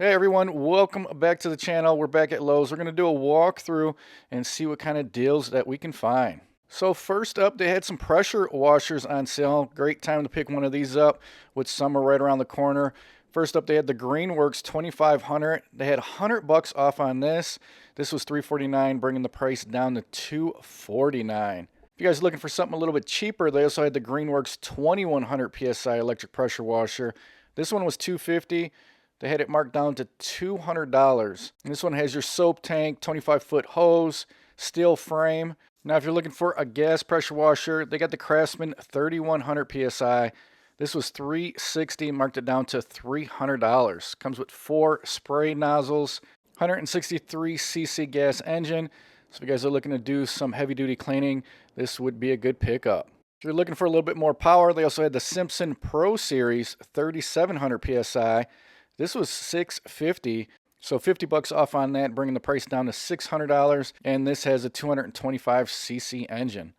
Hey everyone, welcome back to the channel. We're back at Lowe's. We're going to do a walkthrough and see what kind of deals that we can find. So first up, they had some pressure washers on sale. Great time to pick one of these up with summer right around the corner. First up, they had the Greenworks 2500. They had $100 off on this. This was $349, bringing the price down to $249. If you guys are looking for something a little bit cheaper, they also had the Greenworks 2100 PSI electric pressure washer. This one was $250. They had it marked down to $200. And this one has your soap tank, 25-foot hose, steel frame. Now, if you're looking for a gas pressure washer, they got the Craftsman 3100 PSI. This was $360, marked it down to $300. Comes with 4 spray nozzles, 163 cc gas engine. So if you guys are looking to do some heavy-duty cleaning, this would be a good pickup. If you're looking for a little bit more power, they also had the Simpson Pro Series 3700 PSI. This was $650, so $50 off on that, bringing the price down to $600, and this has a 225 cc engine.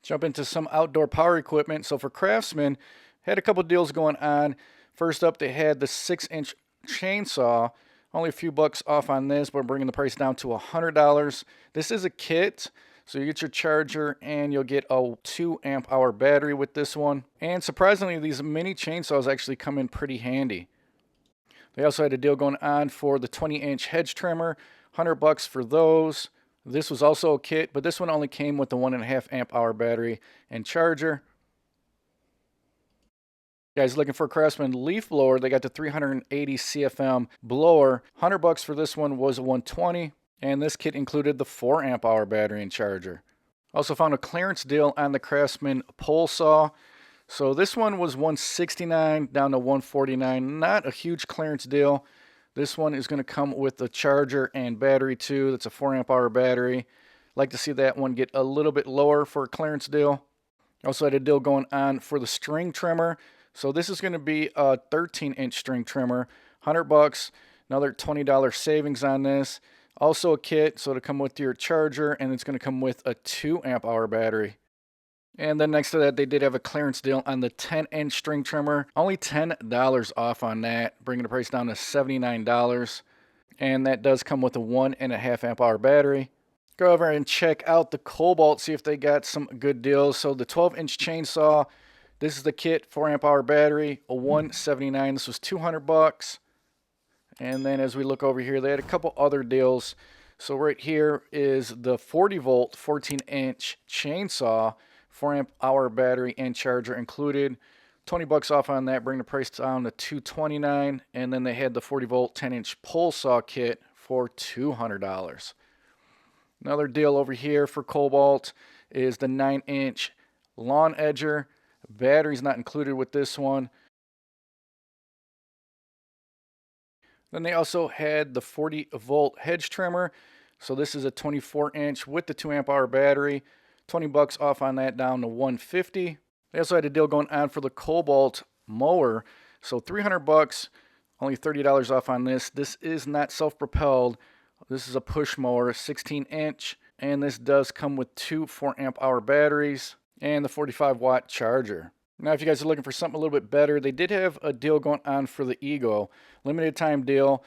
Jump into some outdoor power equipment. So for Craftsman, had a couple deals going on. First up, they had the 6-inch chainsaw, only a few bucks off on this, but bringing the price down to $100. This is a kit. So you get your charger and you'll get a 2 amp hour battery with this one. And surprisingly, these mini chainsaws actually come in pretty handy. They also had a deal going on for the 20-inch hedge trimmer, $100 for those. This was also a kit, but this one only came with the 1.5 amp hour battery and charger. Guys looking for a Craftsman leaf blower, they got the 380 CFM blower. $100 for this one was $120, and this kit included the 4 amp hour battery and charger. Also found a clearance deal on the Craftsman pole saw. So this one was $169 down to $149. Not a huge clearance deal. This one is going to come with the charger and battery too. That's a 4 amp hour battery. Like to see that one get a little bit lower for a clearance deal. Also had a deal going on for the string trimmer. So this is going to be a 13-inch string trimmer, $100. Another $20 savings on this. Also a kit, so it'll come with your charger, and it's going to come with a 2 amp hour battery. And then next to that, they did have a clearance deal on the 10-inch string trimmer. Only $10 off on that, bringing the price down to $79. And that does come with a 1.5 amp hour battery. Go over and check out the Cobalt, see if they got some good deals. So the 12-inch chainsaw, this is the kit, 4 amp hour battery, a $179. This was $200. And then as we look over here, they had a couple other deals. So right here is the 40-volt, 14-inch chainsaw, 4 amp hour battery and charger included. $20 off on that, bring the price down to $229. And then they had the 40-volt, 10-inch pole saw kit for $200. Another deal over here for Cobalt is the 9-inch lawn edger. Battery's not included with this one. Then they also had the 40-volt hedge trimmer. So this is a 24-inch with the 2 amp hour battery. $20 off on that, down to $150. They also had a deal going on for the Cobalt mower. So $300, only $30 off on this. This is not self-propelled. This is a push mower, 16-inch. And this does come with 2 4 amp hour batteries and the 45-watt charger. Now, if you guys are looking for something a little bit better, they did have a deal going on for the Ego. Limited time deal,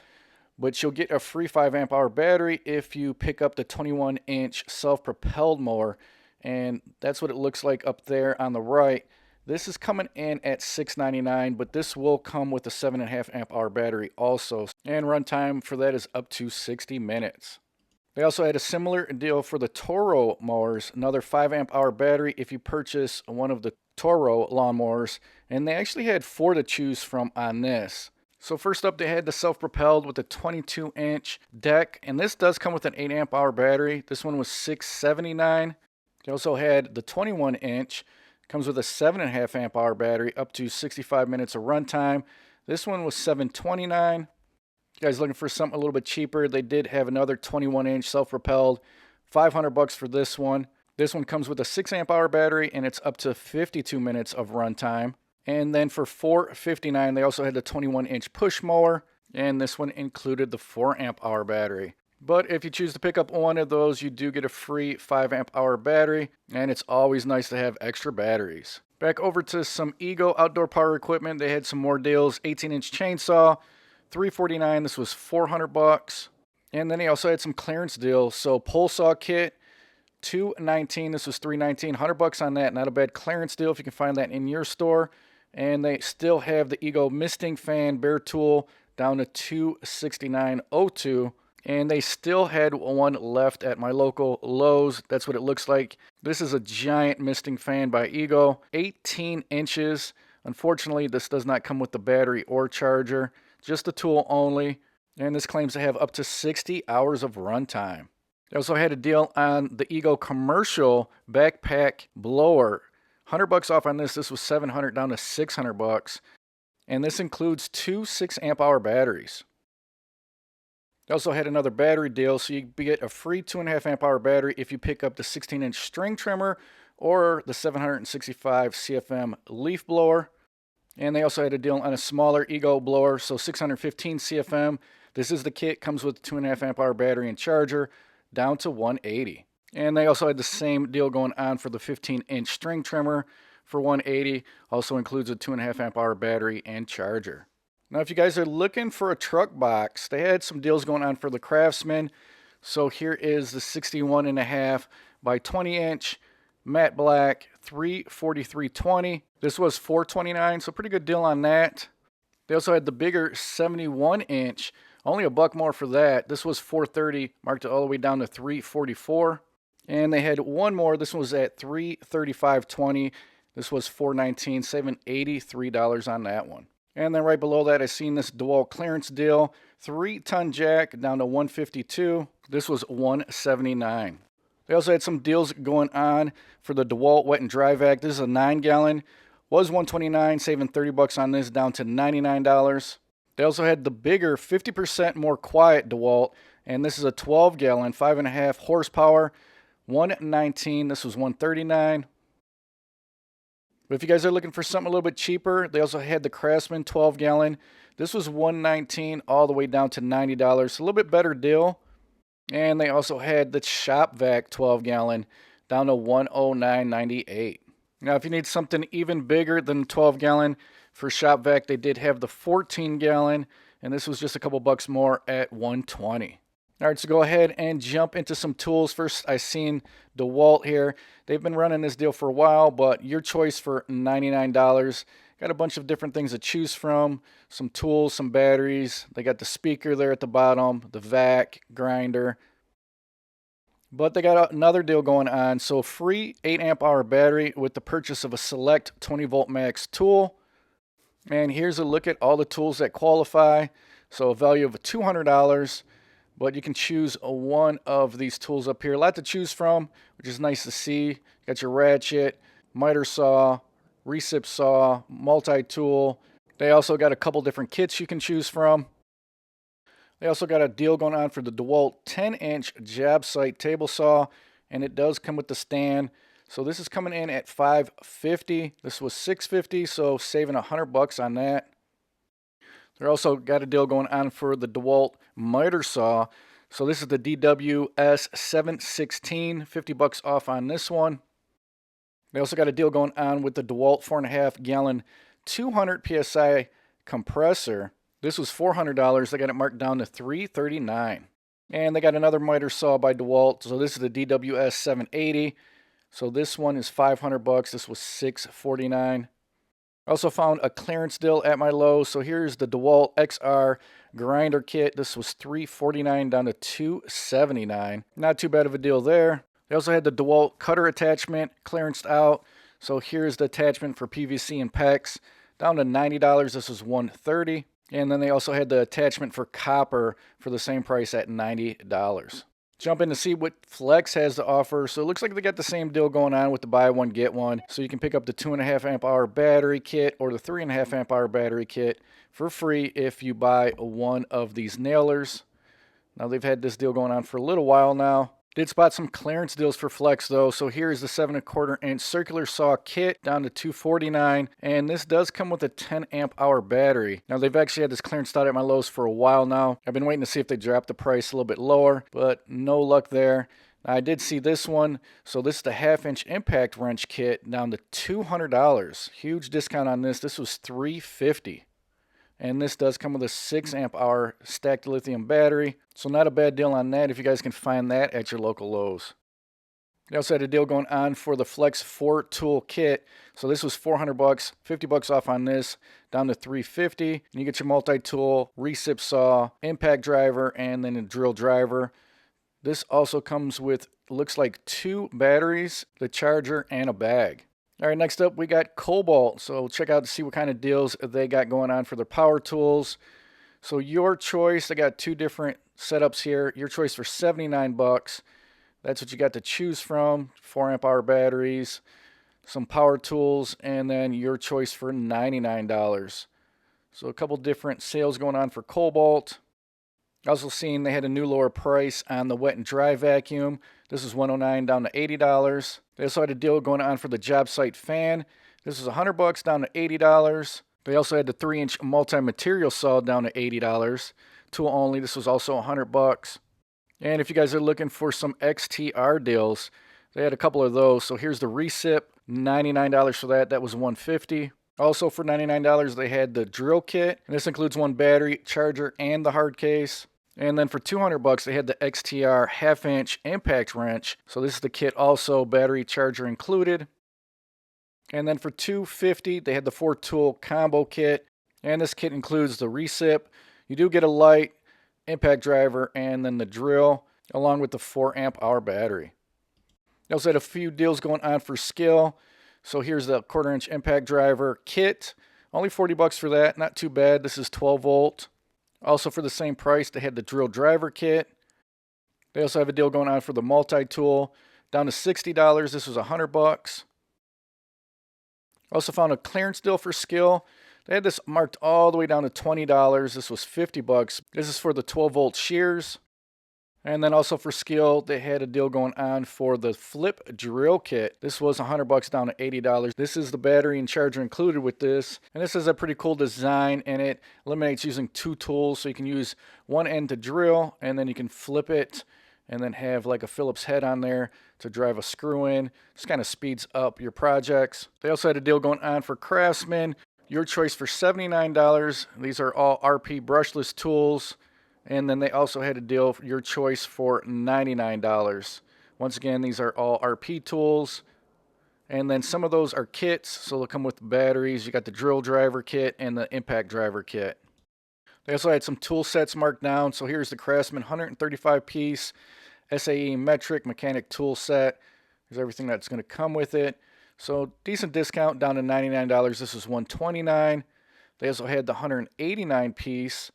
but you'll get a free 5 amp hour battery if you pick up the 21-inch self-propelled mower. And that's what it looks like up there on the right. This is coming in at $699, but this will come with a 7.5 amp hour battery also. And runtime for that is up to 60 minutes. They also had a similar deal for the Toro mowers, another 5 amp hour battery if you purchase one of the Toro lawnmowers. And they actually had 4 to choose from on this. So first up, they had the self-propelled with a 22-inch deck. And this does come with an 8 amp hour battery. This one was $679. They also had the 21-inch, comes with a 7.5 amp hour battery, up to 65 minutes of runtime. This one was $729. You guys looking for something a little bit cheaper, they did have another 21-inch self-propelled, $500 for this one. This one comes with a 6 amp hour battery, and it's up to 52 minutes of runtime. And then for $459, they also had the 21-inch push mower, and this one included the 4 amp hour battery. But if you choose to pick up one of those, you do get a free 5 amp hour battery, and it's always nice to have extra batteries. Back over to some Ego outdoor power equipment. They had some more deals. 18-inch chainsaw, $349. This was $400. And then he also had some clearance deals. So pole saw kit, $219. This was $319. $100 on that. Not a bad clearance deal if you can find that in your store. And they still have the Ego misting fan bare tool down to $269.02. And they still had one left at my local Lowe's. That's what it looks like. This is a giant misting fan by Ego, 18 inches. Unfortunately, this does not come with the battery or charger, just the tool only. And this claims to have up to 60 hours of runtime. They also had a deal on the Ego commercial backpack blower. $100 off on this. This was $700 down to $600. And this includes two 6 amp hour batteries. They also had another battery deal, so you get a free 2.5 amp hour battery if you pick up the 16-inch string trimmer or the 765 CFM leaf blower. And they also had a deal on a smaller Ego blower, so 615 CFM. This is the kit, comes with a 2.5 amp hour battery and charger, down to $180. And they also had the same deal going on for the 15-inch string trimmer for $180. Also includes a 2.5 amp hour battery and charger. Now, if you guys are looking for a truck box, they had some deals going on for the Craftsman. So here is the 61.5 by 20 inch matte black, $343.20. This was $429, so pretty good deal on that. They also had the bigger 71 inch, only $1 more for that. This was $430, marked it all the way down to $344. And they had one more. This one was at $335.20. This was $419, saving $83 on that one. And then right below that, I seen this DeWalt clearance deal, 3-ton jack down to $152. This was $179. They also had some deals going on for the DeWalt wet and dry vac. This is a 9-gallon, was $129, saving $30 on this, down to $99. They also had the bigger 50% more quiet DeWalt, and this is a 12-gallon, 5.5 horsepower, $119. This was $139. But if you guys are looking for something a little bit cheaper, they also had the Craftsman 12-gallon. This was $119 all the way down to $90. A little bit better deal. And they also had the Shop Vac 12-gallon down to $109.98. Now, if you need something even bigger than 12-gallon for Shop Vac, they did have the 14-gallon, and this was just a couple bucks more at $120. All right, so go ahead and jump into some tools. First, I seen DeWalt here. They've been running this deal for a while, but your choice for $99. Got a bunch of different things to choose from. Some tools, some batteries. They got the speaker there at the bottom, the vac, grinder. But they got another deal going on. So free 8 amp hour battery with the purchase of a select 20 volt max tool. And here's a look at all the tools that qualify. So a value of $200. But you can choose one of these tools up here. A lot to choose from, which is nice to see. You got your ratchet, miter saw, recip saw, multi-tool. They also got a couple different kits you can choose from. They also got a deal going on for the DeWalt 10-inch job site table saw, and it does come with the stand. So this is coming in at $550. This was $650, so saving $100 on that. They also got a deal going on for the DeWalt miter saw. So this is the DWS 716, $50 off on this one. They also got a deal going on with the DeWalt 4.5 gallon 200 PSI compressor. This was $400. They got it marked down to $339. And they got another miter saw by DeWalt. So this is the DWS 780. So this one is $500. This was $649. I also found a clearance deal at my Lowe. So here's the DeWalt XR grinder kit. This was $349 down to $279. Not too bad of a deal there. They also had the DeWalt cutter attachment clearanced out. So here's the attachment for PVC and PEX down to $90. This was $130. And then they also had the attachment for copper for the same price at $90. Jump in to see what Flex has to offer. So it looks like they got the same deal going on with the buy one, get one. So you can pick up the 2.5 amp hour battery kit or the 3.5 amp hour battery kit for free if you buy one of these nailers. Now they've had this deal going on for a little while now. Did spot some clearance deals for Flex though. So here's the 7.25 inch circular saw kit down to $249. And this does come with a 10 amp hour battery. Now they've actually had this clearance out at my Lowe's for a while now. I've been waiting to see if they drop the price a little bit lower, but no luck there. Now, I did see this one. So this is the 1/2 inch impact wrench kit down to $200. Huge discount on this. This was $350. And this does come with a 6 amp hour stacked lithium battery. So not a bad deal on that if you guys can find that at your local Lowe's. They also had a deal going on for the Flex 4 tool kit. So this was $400, 50 bucks off on this, down to $350. And you get your multi-tool, recip saw, impact driver, and then a drill driver. This also comes with, looks like 2 batteries, the charger, and a bag. All right, next up we got Cobalt. So check out to see what kind of deals they got going on for their power tools. So your choice, they got 2 different setups here. Your choice for 79 bucks. That's what you got to choose from. 4 amp hour batteries, some power tools, and then your choice for $99. So a couple different sales going on for Cobalt. Also seeing they had a new lower price on the wet and dry vacuum. This is $109 down to $80. They also had a deal going on for the job site fan. This is $100 down to $80. They also had the 3-inch multi-material saw down to $80. Tool only. This was also $100. And if you guys are looking for some XTR deals, they had a couple of those. So here's the recip, $99 for that. That was $150. Also for $99, they had the drill kit. And this includes 1 battery, charger, and the hard case. And then for $200, they had the XTR half-inch impact wrench. So this is the kit also, battery, charger included. And then for $250, they had the 4-tool combo kit. And this kit includes the recip. You do get a light, impact driver, and then the drill, along with the 4 amp hour battery. They also had a few deals going on for skill. So here's the 1/4-inch impact driver kit. Only 40 bucks for that. Not too bad. This is 12 volt. Also for the same price, they had the drill driver kit. They also have a deal going on for the multi-tool. Down to $60. This was 100 bucks. Also found a clearance deal for skill. They had this marked all the way down to $20. This was 50 bucks. This is for the 12 volt shears. And then also for skill, they had a deal going on for the flip drill kit. This was 100 bucks down to $80. This is the battery and charger included with this. And this has a pretty cool design, and it eliminates using 2 tools. So you can use one end to drill, and then you can flip it and then have like a Phillips head on there to drive a screw in. Just kind of speeds up your projects. They also had a deal going on for Craftsman. Your choice for $79. These are all RP brushless tools. And then they also had a deal for your choice for $99. Once again, these are all RP tools. And then some of those are kits, so they'll come with batteries. You got the drill driver kit and the impact driver kit. They also had some tool sets marked down. So here's the Craftsman 135 piece SAE metric mechanic tool set. There's everything that's going to come with it. So decent discount down to $99. This is $129. They also had the 189 piece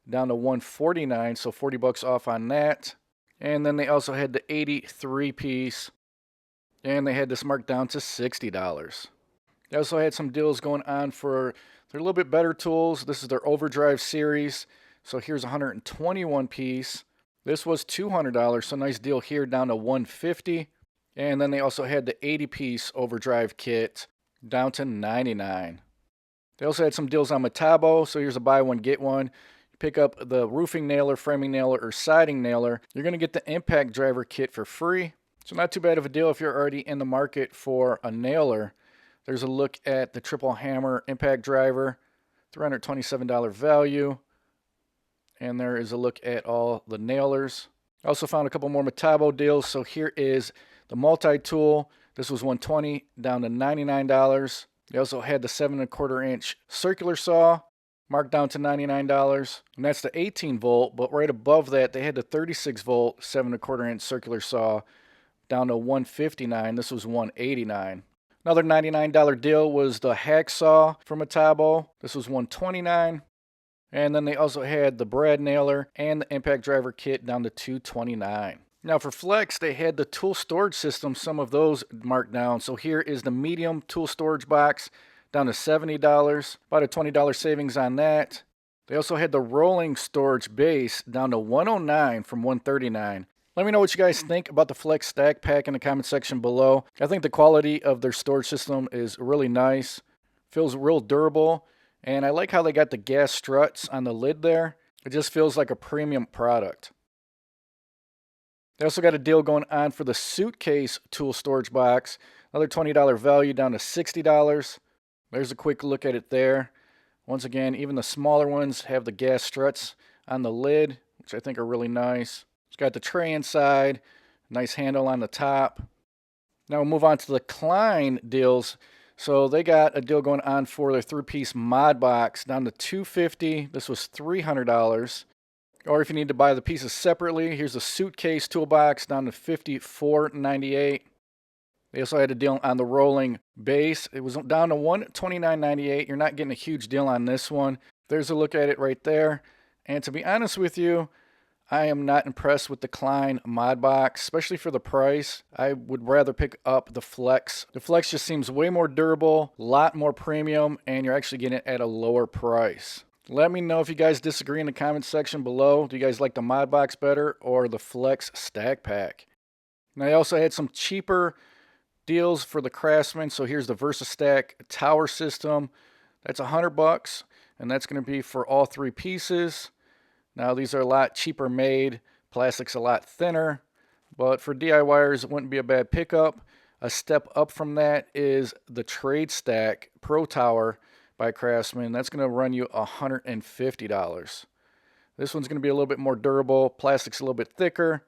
down to $149, so 40 bucks off on that. And then they also had the 83 piece, and they had this marked down to $60. They also had some deals going on for their little bit better tools. This is their Overdrive series. So here's a 121 piece. This was $200, so nice deal here down to $150. And then they also had the 80-piece Overdrive kit down to $99. They also had some deals on Metabo, so here's a buy one, get one. You pick up the roofing nailer, framing nailer, or siding nailer. You're going to get the impact driver kit for free. So not too bad of a deal if you're already in the market for a nailer. There's a look at the triple hammer impact driver, $327 value. And there is a look at all the nailers. I also found a couple more Metabo deals, so here is the multi-tool. This was $120 down to $99. They also had the 7 1/4 inch circular saw marked down to $99. And that's the 18 volt, but right above that they had the 36 volt 7 1/4 inch circular saw down to $159. This was $189. Another $99 deal was the hacksaw from Metabo. This was $129. And then they also had the brad nailer and the impact driver kit down to $229. Now for Flex, they had the tool storage system, some of those marked down. So here is the medium tool storage box down to $70, about a $20 savings on that. They also had the rolling storage base down to $109 from $139. Let me know what you guys think about the Flex Stack Pack in the comment section below. I think the quality of their storage system is really nice. Feels real durable. And I like how they got the gas struts on the lid there. It just feels like a premium product. They also got a deal going on for the suitcase tool storage box. Another $20 value down to $60. There's a quick look at it there. Once again, even the smaller ones have the gas struts on the lid, which I think are really nice. It's got the tray inside, nice handle on the top. Now we'll move on to the Klein deals. So they got a deal going on for their 3-piece mod box down to $250. This was $300. Or if you need to buy the pieces separately, here's a suitcase toolbox down to $54.98. They also had a deal on the rolling base. It was down to $129.98. You're not getting a huge deal on this one. There's a look at it right there. And to be honest with you, I am not impressed with the Klein mod box, especially for the price. I would rather pick up the Flex. The Flex just seems way more durable, a lot more premium, and you're actually getting it at a lower price. Let me know if you guys disagree in the comments section below. Do you guys like the mod box better or the Flex stack pack? Now I also had some cheaper deals for the Craftsman. So here's the VersaStack tower system. That's $100, and that's going to be for all 3 pieces. Now these are a lot cheaper made, plastic's a lot thinner, but for DIYers it wouldn't be a bad pickup. A step up from that is the Trade Stack Pro Tower by Craftsman. That's going to run you $150. This one's going to be a little bit more durable, plastic's a little bit thicker,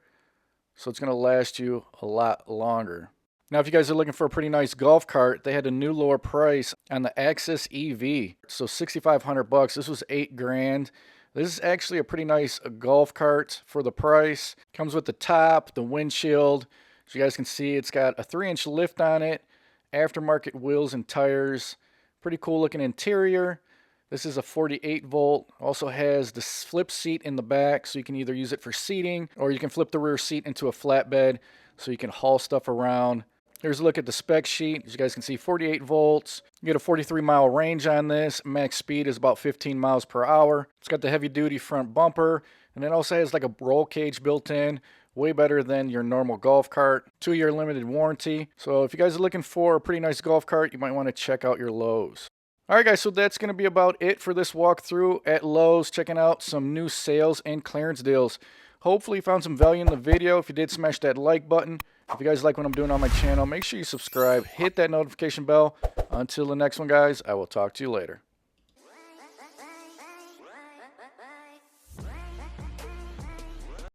so it's going to last you a lot longer. Now if you guys are looking for a pretty nice golf cart, they had a new lower price on the Axis EV, so $6,500. This was $8,000. This is actually a pretty nice golf cart for the price. Comes with the top, the windshield. As you guys can see, it's got a 3-inch lift on it, aftermarket wheels and tires. Pretty cool looking interior. This is a 48 volt. Also has the flip seat in the back, so you can either use it for seating or you can flip the rear seat into a flatbed so you can haul stuff around. Here's a look at the spec sheet. As you guys can see, 48 volts. You get a 43-mile range on this. Max speed is about 15 miles per hour. It's got the heavy-duty front bumper, and it also has like a roll cage built in. Way better than your normal golf cart. 2-year limited warranty. So if you guys are looking for a pretty nice golf cart, you might want to check out your Lowe's. Alright guys, so that's going to be about it for this walkthrough at Lowe's. Checking out some new sales and clearance deals. Hopefully you found some value in the video. If you did, smash that like button. If you guys like what I'm doing on my channel, make sure you subscribe, hit that notification bell. Until the next one, guys, I will talk to you later.